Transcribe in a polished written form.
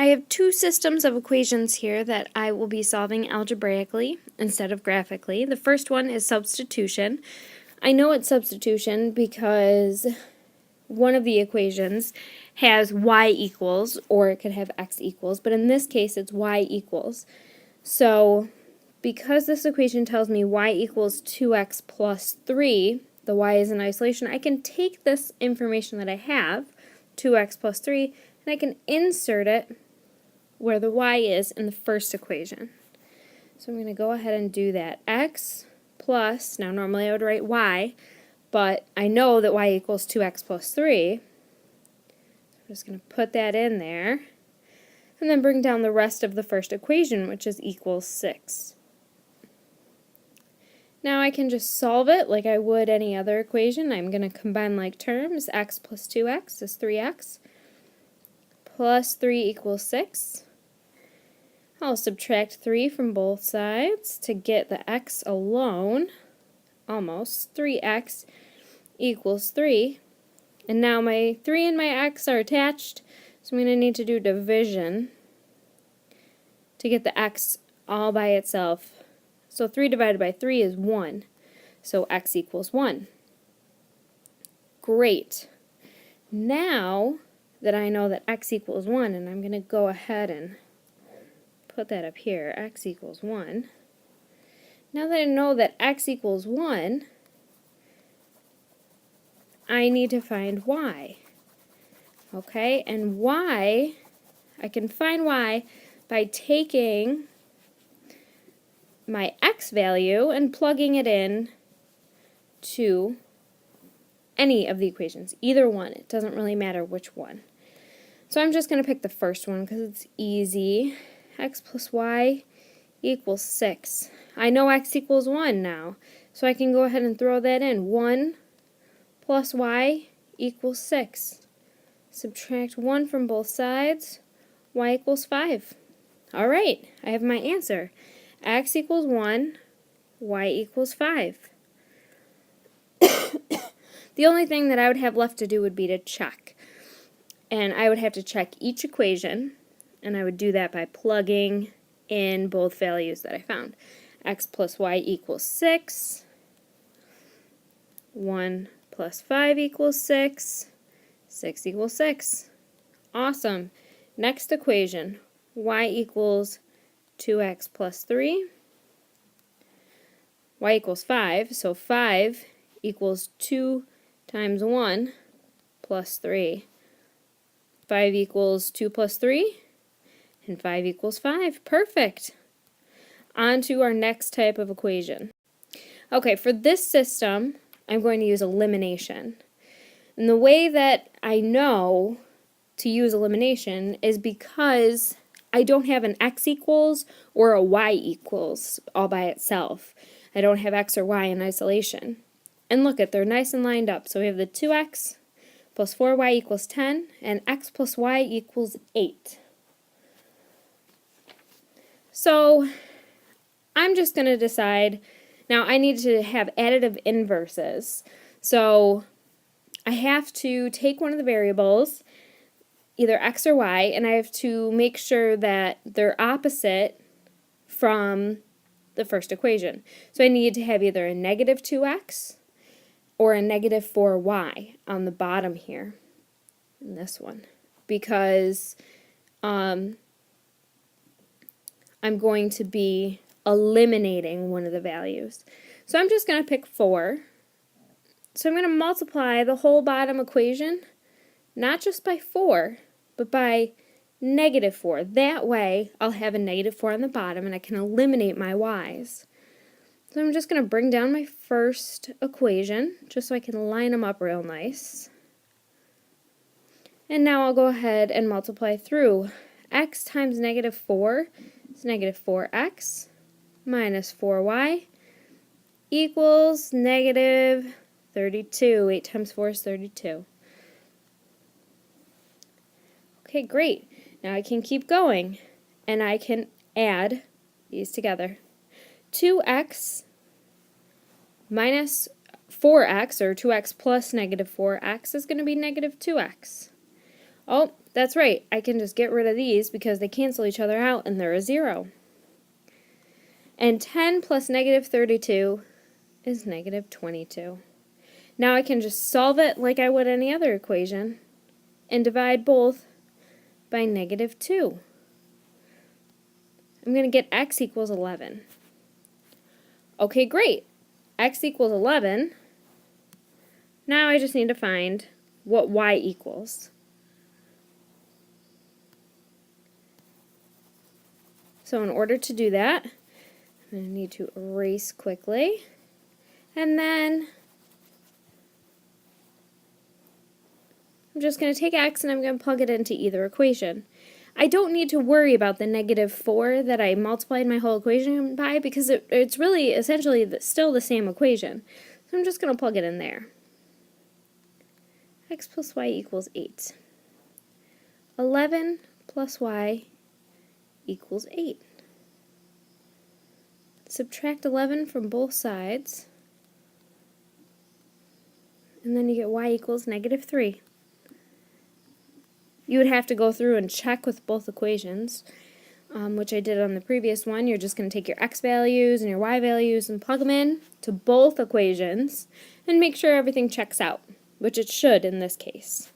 I have two systems of equations here that I will be solving algebraically instead of graphically. The first one is substitution. I know it's substitution because one of the equations has y equals, or it could have x equals, but in this case it's y equals. So because this equation tells me y equals 2x plus 3, the y is in isolation, I can take this information that I have, 2x plus 3, and I can insert it where the y is in the first equation. So I'm going to go ahead and do that. X plus, now normally I would write y, but I know that y equals 2x plus 3. So I'm just going to put that in there, and then bring down the rest of the first equation, which is equals 6. Now I can just solve it like I would any other equation. I'm going to combine like terms. X plus 2x is 3x. Plus 3 equals 6. I'll subtract 3 from both sides to get the x alone. Almost. 3x equals 3. And now my 3 and my x are attached, so I'm going to need to do division to get the x all by itself. So 3 divided by 3 is 1. So x equals 1. Great. Now that I know that x equals 1, and I'm going to go ahead and put that up here, x equals 1. Now that I know that x equals 1, I need to find y. Okay, and y, I can find y by taking my x value and plugging it in to any of the equations, either one. It doesn't really matter which one. So I'm just going to pick the first one because it's easy. X plus y equals 6. I know x equals 1 now, so I can go ahead and throw that in. 1 plus y equals 6. Subtract 1 from both sides, y equals 5. Alright, I have my answer. X equals 1, y equals 5. The only thing that I would have left to do would be to check. And I would have to check each equation, and I would do that by plugging in both values that I found. X plus y equals 6. 1 plus 5 equals 6. 6 equals 6. Awesome. Next equation, y equals 2x plus 3. Y equals 5, so 5 equals 2 times 1 plus 3. 5 equals 2 plus 3, and 5 equals 5. Perfect. On to our next type of equation. Okay, for this system, I'm going to use elimination. And the way that I know to use elimination is because I don't have an x equals or a y equals all by itself. I don't have x or y in isolation. And look at, they're nice and lined up. So we have the 2x plus 4y equals 10, and x plus y equals 8. So I'm just going to decide, now I need to have additive inverses. So I have to take one of the variables, either x or y, and I have to make sure that they're opposite from the first equation. So I need to have either a negative 2x or a negative 4y on the bottom here in this one, because I'm going to be eliminating one of the values. So I'm just going to pick 4. So I'm going to multiply the whole bottom equation, not just by 4, but by negative 4. That way I'll have a negative 4 on the bottom and I can eliminate my y's. So I'm just going to bring down my first equation just so I can line them up real nice. And now I'll go ahead and multiply through. X times negative 4 is negative 4x minus 4y equals negative 32. 8 times 4 is 32. Okay, great. Now I can keep going, and I can add these together. 2x minus 4x, or 2x plus negative 4x, is going to be negative 2x. Oh, that's right. I can just get rid of these because they cancel each other out and they're a 0. And 10 plus negative 32 is negative 22. Now I can just solve it like I would any other equation and divide both by negative 2. I'm going to get x equals 11. Okay, great. X equals 11. Now I just need to find what y equals. So in order to do that, I'm going to need to erase quickly. And then I'm just going to take x and I'm going to plug it into either equation. I don't need to worry about the negative 4 that I multiplied my whole equation by because it's really essentially still the same equation. So I'm just going to plug it in there. X plus y equals 8. 11 plus y equals 8. Subtract 11 from both sides, and then you get y equals negative 3. You would have to go through and check with both equations, which I did on the previous one. You're just going to take your x values and your y values and plug them in to both equations and make sure everything checks out, which it should in this case.